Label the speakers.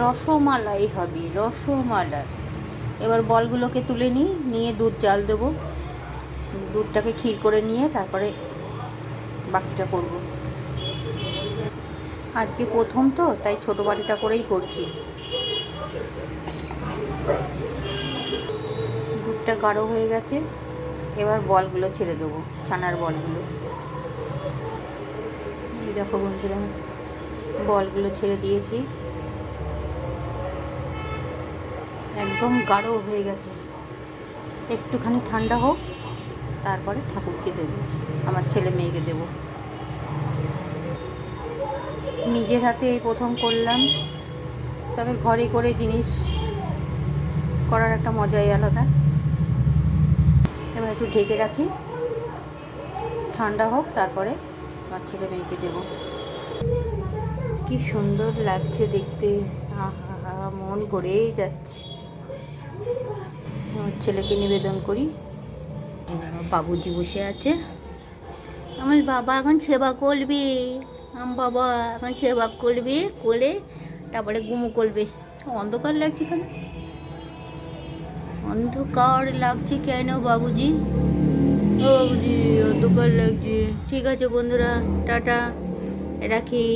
Speaker 1: রসমালাই হবে, রসমালাই। এবার বলগুলোকে তুলে নিয়ে দুধ জাল দেবো। দুধটাকে ক্ষীর করে নিয়ে তারপরে বাকিটা করব। আজকে প্রথম তো, তাই ছোট বাটিটা করেই করছি। দুধটা গাঢ় হয়ে গেছে, এবার বলগুলো ছেড়ে দেবো, ছানার বলগুলো। এই দেখো বন্ধুরা, বলগুলো ছেড়ে দিয়েছি, একদম গাঢ় হয়ে গেছে। একটুখানি ঠান্ডা হোক, তারপরে ঠাকুরকে দেবো, আমার ছেলে মেয়েকে দেবো। নিজের হাতে এই প্রথম করলাম, তবে ঘরে করে জিনিস করার একটা মজাই আলাদা। এবার একটু ঢেকে রাখি, ঠান্ডা হোক, তারপরে আমার ছেলে মেয়েকে দেবো। কি সুন্দর লাগছে দেখতে, আহা, মন ভরেই যাচ্ছে। আমার ছেলেকে নিবেদন করি। আমার বাবুজি বসে আছে, আমার বাবা এখন সেবা করবে, আমার বাবা এখন সেবা করবে, করে তারপরে গুমো করবে। অন্ধকার লাগছে কেন, অন্ধকার লাগছে কেন বাবুজি? ও বাবুজি, অন্ধকার লাগছে। ঠিক আছে বন্ধুরা, টাটা, রাখি।